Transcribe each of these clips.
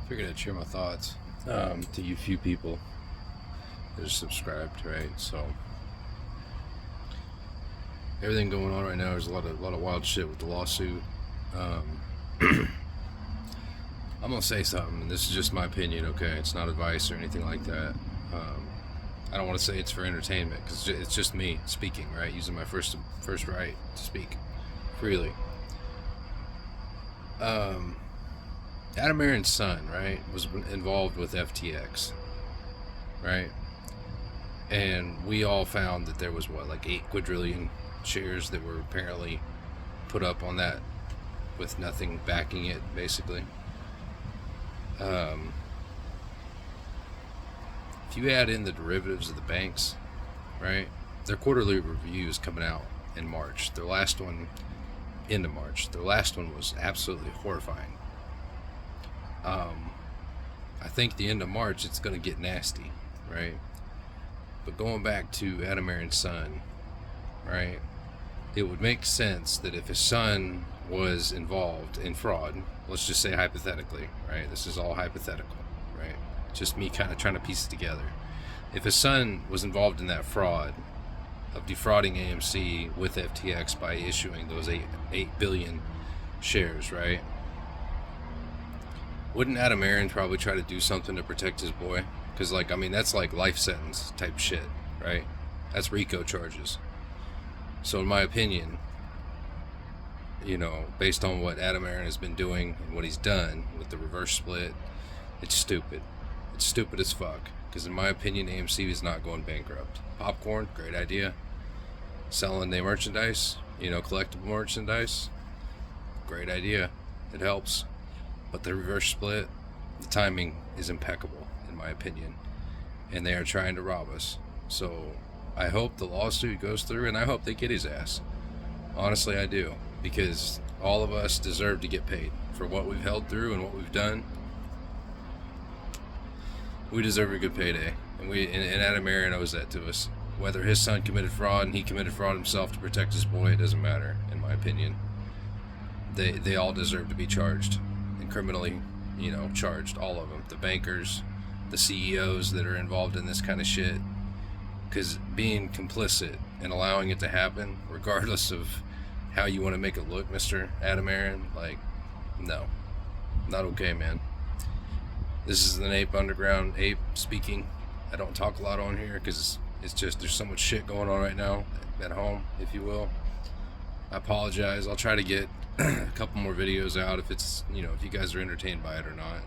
Figured I'd share my thoughts to you few people that are subscribed, right? So everything going on right now, there's a lot of wild shit with the lawsuit. I'm gonna say something, and this is just my opinion, okay? It's not advice or anything like that. I don't want to say it's for entertainment because it's just me speaking, right? Using my first right to speak freely. Adam Aaron's son, right, was involved with FTX, right? And we all found that there was like 8 quadrillion shares that were apparently put up on that with nothing backing it, basically. If you add in the derivatives of the banks, right, their quarterly review is coming out in March. Their last one, into March. Their last one was absolutely horrifying. I think the end of March it's going to get nasty, right? But going back to Adam Aaron's son, right, it would make sense that if his son was involved in fraud, let's just say hypothetically, right? This is all hypothetical, right? Just me kind of trying to piece it together. If his son was involved in that fraud of defrauding AMC with FTX by issuing those 8 billion shares, right? Wouldn't Adam Aaron probably try to do something to protect his boy? Because, like, I mean, that's like life sentence type shit, right? That's RICO charges. So in my opinion, you know, based on what Adam Aaron has been doing and what he's done with the reverse split, it's stupid. It's stupid as fuck. Because in my opinion, AMC is not going bankrupt. Popcorn, great idea. Selling their merchandise, you know, collectible merchandise, great idea. It helps. But the reverse split, the timing is impeccable, in my opinion. And they are trying to rob us. So I hope the lawsuit goes through, and I hope they get his ass. Honestly, I do. Because all of us deserve to get paid for what we've held through and what we've done. We deserve a good payday. And Adam Aaron owes that to us. Whether his son committed fraud and he committed fraud himself to protect his boy, it doesn't matter, in my opinion. They all deserve to be charged. And criminally, you know, charged. All of them. The bankers, the CEOs that are involved in this kind of shit. Because being complicit and allowing it to happen, regardless of how you want to make it look, Mr. Adam Aaron, like, no. Not okay, man. This is an Underground Ape speaking. I don't talk a lot on here because it's just there's so much shit going on right now at home, if you will. I apologize. I'll try to get a couple more videos out if it's, you know, if you guys are entertained by it or not.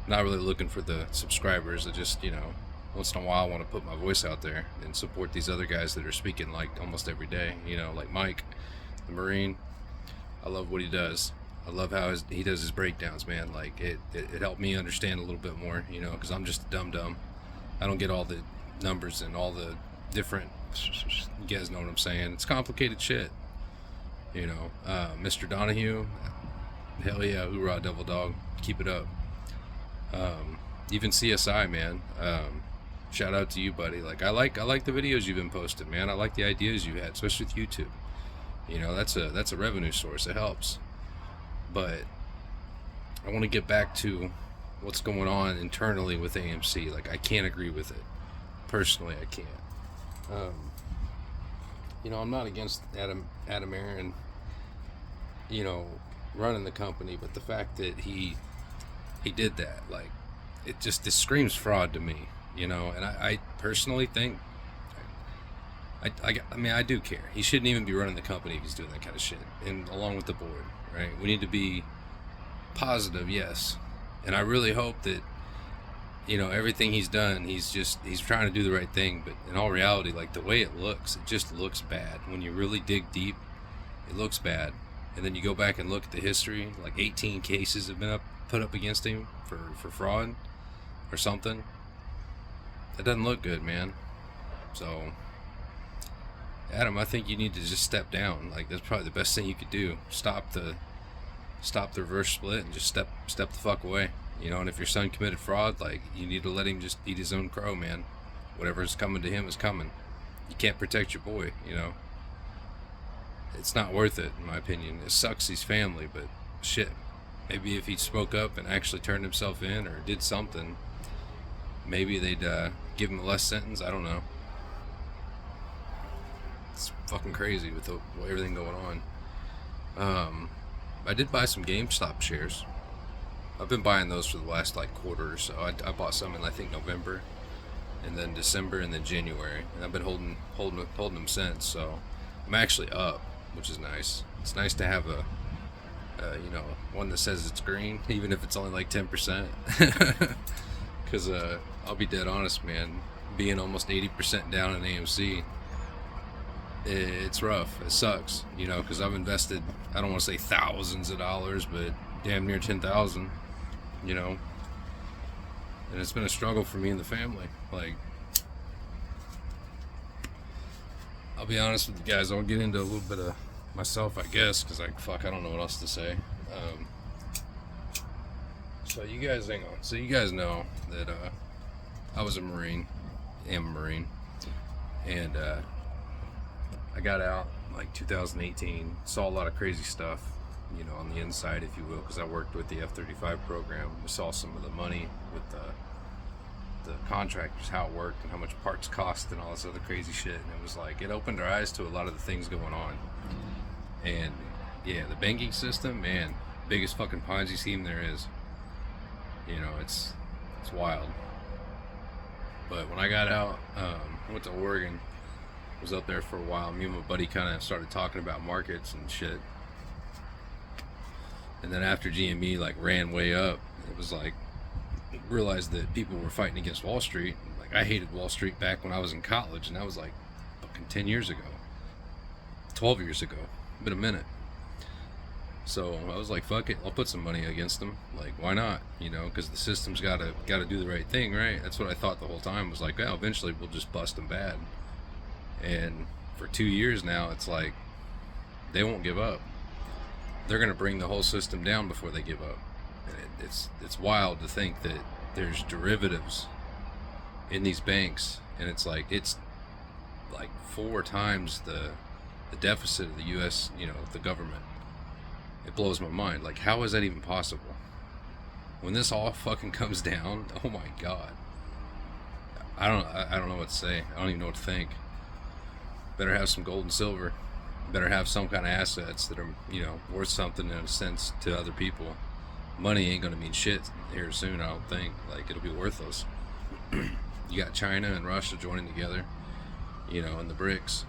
I'm not really looking for the subscribers. I just, you know, once in a while I want to put my voice out there and support these other guys that are speaking like almost every day, you know, like Mike, the Marine. I love what he does. I love how he does his breakdowns, man. Like, it helped me understand a little bit more, you know, because I'm just a dum-dum. I don't get all the numbers and all the different, you guys know what I'm saying. It's complicated shit, you know. Mr. Donahue, hell yeah, hoorah, devil dog, keep it up. Even CSI, man, shout out to you, buddy. Like, I like the videos you've been posting, man. I like the ideas you had, especially with YouTube. You know, that's a revenue source. It helps. But I want to get back to what's going on internally with AMC. Like, I can't agree with it. Personally, I can't. You know, I'm not against Adam Aaron, you know, running the company, but the fact that he did that, like, it screams fraud to me, you know. And I personally think, I mean, I do care. He shouldn't even be running the company if he's doing that kind of shit. And along with the board, right? We need to be positive, yes. And I really hope that, you know, everything he's done, he's trying to do the right thing. But in all reality, like, the way it just looks bad. When you really dig deep, it looks bad. And then you go back and look at the history, like 18 cases have been put up against him for fraud or something. That doesn't look good, man. So, Adam, I think you need to just step down. Like, that's probably the best thing you could do. Stop the reverse split and just step the fuck away. You know, and if your son committed fraud, like, you need to let him just eat his own crow, man. Whatever's coming to him is coming. You can't protect your boy, you know. It's not worth it, in my opinion. It sucks he's family, but shit. Maybe if he spoke up and actually turned himself in or did something, maybe they'd give him a less sentence. I don't know. It's fucking crazy with everything going on. I did buy some GameStop shares. I've been buying those for the last like quarter or so. I bought some in I think November, and then December, and then January, and I've been holding them since. So I'm actually up, which is nice. It's nice to have a one that says it's green, even if it's only like 10%. Because I'll be dead honest, man. Being almost 80% down in AMC, it's rough. It sucks, because I've invested, I don't want to say thousands of dollars, but damn near 10,000, and it's been a struggle for me and the family. Like, I'll be honest with you guys, I'll get into a little bit of myself, I guess, because I don't know what else to say. So you guys know that I was a Marine, am a Marine, and I got out like 2018, saw a lot of crazy stuff, on the inside, if you will, because I worked with the F-35 program. We saw some of the money with the contractors, how it worked and how much parts cost and all this other crazy shit, and it was like, it opened our eyes to a lot of the things going on. And yeah, the banking system, man, biggest fucking Ponzi scheme there is. It's wild. But when I got out, I went to Oregon, was up there for a while. Me and my buddy kind of started talking about markets and shit. And then after GME like ran way up, it was like, realized that people were fighting against Wall Street. Like, I hated Wall Street back when I was in college, and that was like fucking 10 years ago, 12 years ago. Been a minute. So I was like, fuck it, I'll put some money against them. Like, why not? Because the system's gotta do the right thing, right? That's what I thought the whole time. Was like, well, eventually we'll just bust them bad. And for 2 years now, it's like they won't give up. They're gonna bring the whole system down before they give up. And it's wild to think that there's derivatives in these banks, and it's like 4 times the deficit of the U.S., the government. It blows my mind. Like, how is that even possible? When this all fucking comes down, oh my god. I don't know what to say. I don't even know what to think. Better have some gold and silver. Better have some kind of assets that are, worth something in a sense to other people. Money ain't gonna mean shit here soon, I don't think. Like, it'll be worthless. You got China and Russia joining together, and the BRICS.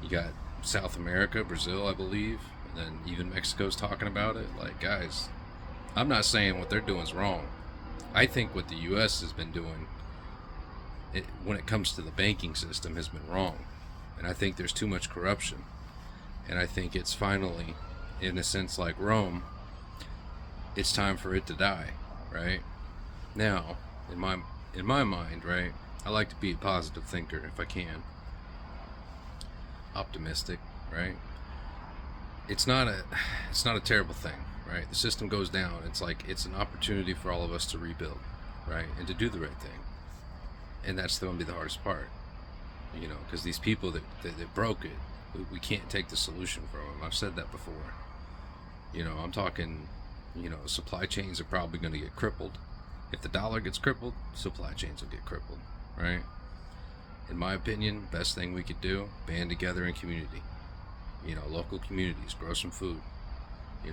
You got South America, Brazil, I believe, and then even Mexico's talking about it. Like, guys, I'm not saying what they're doing is wrong. I think what the U.S. has been doing, when it comes to the banking system, has been wrong. And I think there's too much corruption. And I think it's finally, in a sense like Rome, it's time for it to die, right? Now, in my mind, right, I like to be a positive thinker if I can. Optimistic, right? It's not a terrible thing, right? The system goes down. It's like, it's an opportunity for all of us to rebuild, right? And to do the right thing. And that's going to be the hardest part, because these people that broke it, we can't take the solution from them. I've said that before. I'm talking, supply chains are probably going to get crippled. If the dollar gets crippled, supply chains will get crippled, right? In my opinion, best thing we could do, band together in community. Local communities, grow some food.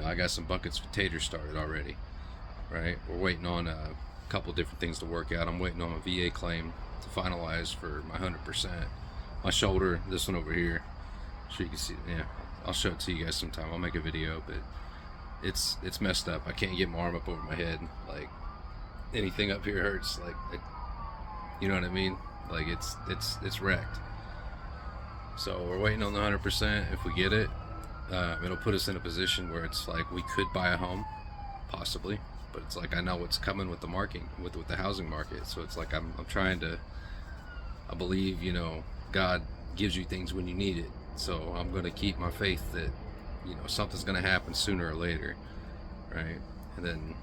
I got some buckets of taters started already, right? We're waiting on a couple different things to work out. I'm waiting on my VA claim to finalize for my 100%. My shoulder, this one over here, so you can see, yeah, I'll show it to you guys sometime. I'll make a video, but it's messed up. I can't get my arm up over my head. Like, anything up here hurts. Like, you know what I mean? Like, it's wrecked. So we're waiting on the 100%. If we get it, it'll put us in a position where it's like we could buy a home, possibly. But it's like, I know what's coming with the market, with the housing market. So it's like I'm trying to. I believe, God gives you things when you need it. So I'm going to keep my faith that, something's going to happen sooner or later, right? And then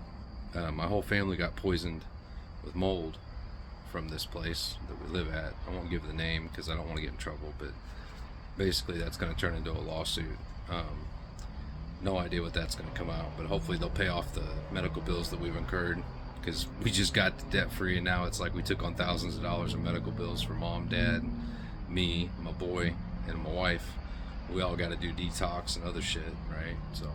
my whole family got poisoned with mold from this place that we live at. I won't give the name because I don't want to get in trouble, but basically that's going to turn into a lawsuit. No idea what that's going to come out, but hopefully they'll pay off the medical bills that we've incurred, because we just got debt free, and now it's like we took on thousands of dollars in medical bills for mom, dad, me, my boy, and my wife. We all got to do detox and other shit, right? So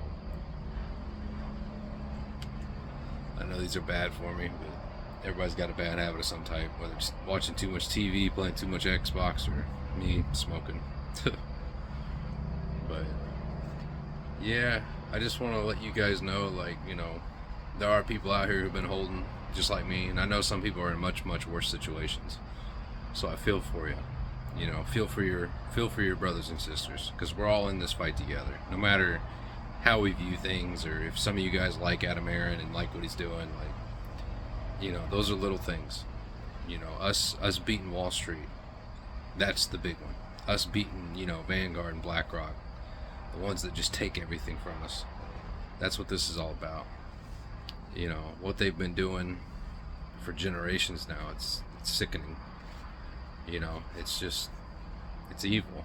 I know these are bad for me, but everybody's got a bad habit of some type, whether it's watching too much TV, playing too much Xbox, or me smoking. But yeah, I just want to let you guys know, like, you know, there are people out here who've been holding just like me, and I know some people are in much, much worse situations. So I feel for you. You know, feel for your brothers and sisters, because we're all in this fight together. No matter how we view things, or if some of you guys like Adam Aaron and like what he's doing, like, you know, those are little things. You know, us beating Wall Street, that's the big one. Us beating, you know, Vanguard and BlackRock, the ones that just take everything from us. That's what this is all about. You know, what they've been doing for generations now, it's sickening. You know, it's evil.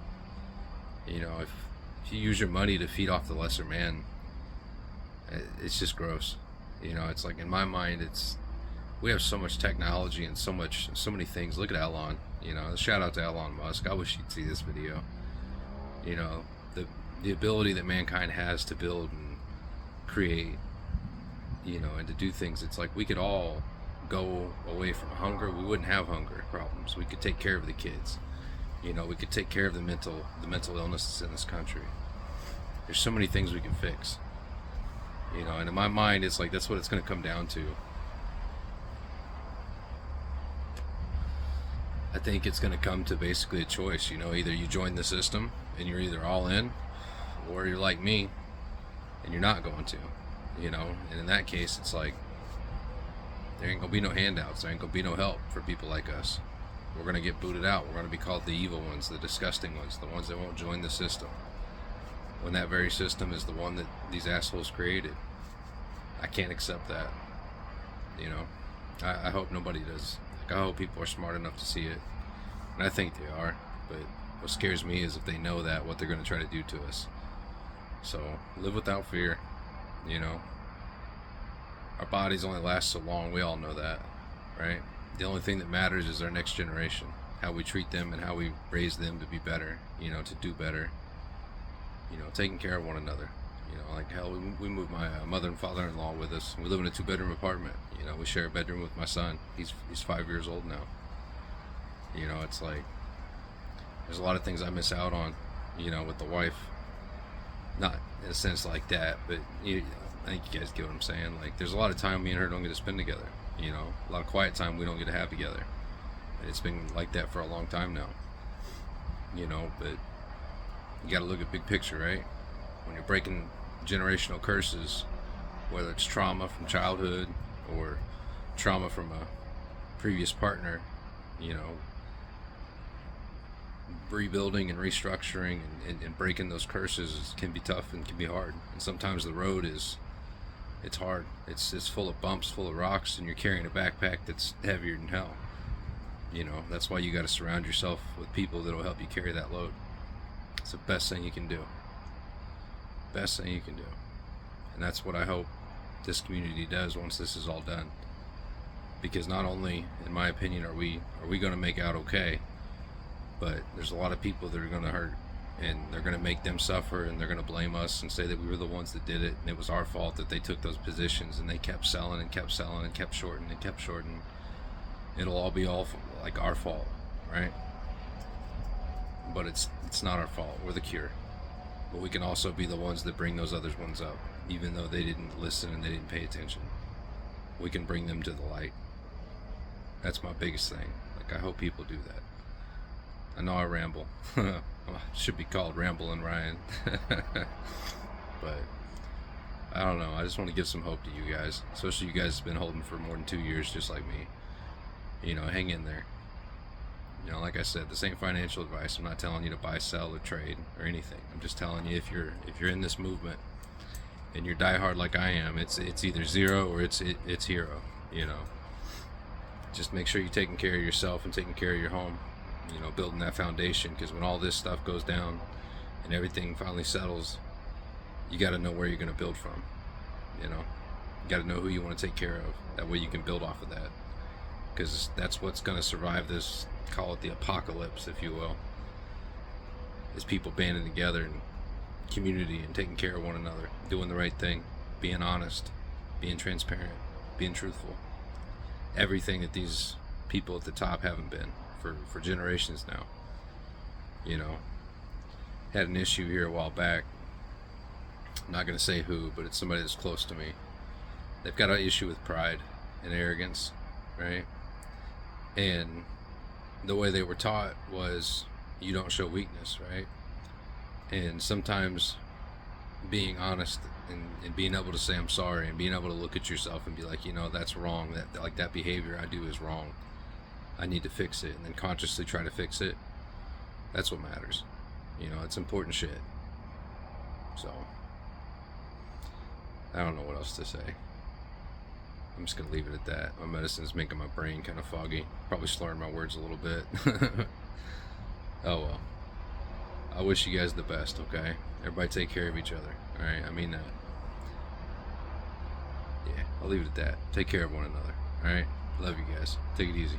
You know, if you use your money to feed off the lesser man, it's just gross. You know, it's like, in my mind, we have so much technology and so many things. Look at Elon. You know, shout out to Elon Musk. I wish you'd see this video. You know, the ability that mankind has to build and create, you know, and to do things. It's like we could all go away from hunger. We wouldn't have hunger problems. We could take care of the kids. You know, we could take care of the mental illnesses in this country. There's so many things we can fix. You know, and in my mind, it's like that's what it's going to come down to. I think it's going to come to basically a choice. You know, either you join the system and you're either all in, or you're like me and you're not going to. You know, and in that case, it's like there ain't gonna be no handouts. There ain't gonna be no help for people like us. We're gonna get booted out. We're gonna be called the evil ones, the disgusting ones, the ones that won't join the system, when that very system is the one that these assholes created. I can't accept that. You know, I hope nobody does. Like, I hope people are smart enough to see it, and I think they are. But what scares me is if they know that, what they're gonna try to do to us. So live without fear. You know, our bodies only last so long. We all know that, right? The only thing that matters is our next generation, how we treat them and how we raise them to be better, you know, to do better, you know, taking care of one another. You know, like, hell, we moved my mother and father-in-law with us. We live in a 2-bedroom apartment. You know, we share a bedroom with my son. He's 5 years old now. You know, it's like, there's a lot of things I miss out on, you know, with the wife. Not in a sense like that, but I think you guys get what I'm saying. Like, there's a lot of time me and her don't get to spend together. You know, a lot of quiet time we don't get to have together. And it's been like that for a long time now. You know, but you got to look at big picture, right? When you're breaking generational curses, whether it's trauma from childhood or trauma from a previous partner, you know, rebuilding and restructuring and breaking those curses can be tough and can be hard. And sometimes the road it's hard. It's full of bumps, full of rocks, and you're carrying a backpack that's heavier than hell. You know, that's why you got to surround yourself with people that'll help you carry that load. It's the best thing you can do. Best thing you can do. And that's what I hope this community does once this is all done. Because not only, in my opinion, are we going to make out okay, but there's a lot of people that are going to hurt, and they're going to make them suffer, and they're going to blame us and say that we were the ones that did it, and it was our fault that they took those positions, and they kept selling and kept selling and kept shorting and kept shorting. It'll all be like our fault, right? But it's not our fault. We're the cure. But we can also be the ones that bring those other ones up, even though they didn't listen and they didn't pay attention. We can bring them to the light. That's my biggest thing. Like, I hope people do that. I know I ramble. Should be called Rambling Ryan. But I don't know. I just want to give some hope to you guys, especially you guys have been holding for more than 2 years, just like me. You know, hang in there. You know, like I said, this ain't financial advice. I'm not telling you to buy, sell, or trade or anything. I'm just telling you, if you're in this movement and you're diehard like I am, it's either zero or it's hero. You know, just make sure you're taking care of yourself and taking care of your home. You know, building that foundation, because when all this stuff goes down and everything finally settles, you got to know where you're going to build from. You know, you got to know who you want to take care of. That way you can build off of that, because that's what's going to survive this, call it the apocalypse, if you will, is people banding together and community and taking care of one another, doing the right thing, being honest, being transparent, being truthful. Everything that these people at the top haven't been for generations now. You know, had an issue here a while back. I'm not going to say who, but it's somebody that's close to me. They've got an issue with pride and arrogance, right? And the way they were taught was you don't show weakness, right? And sometimes being honest and being able to say I'm sorry and being able to look at yourself and be like, you know, that's wrong. That, like, that behavior I do is wrong. I need to fix it, and then consciously try to fix it. That's what matters. You know, it's important shit. So I don't know what else to say. I'm just gonna leave it at that. My medicine's making my brain kind of foggy. Probably slurring my words a little bit. Oh well. I wish you guys the best, okay? Everybody take care of each other. Alright, I mean that. Yeah, I'll leave it at that. Take care of one another. Alright? Love you guys. Take it easy.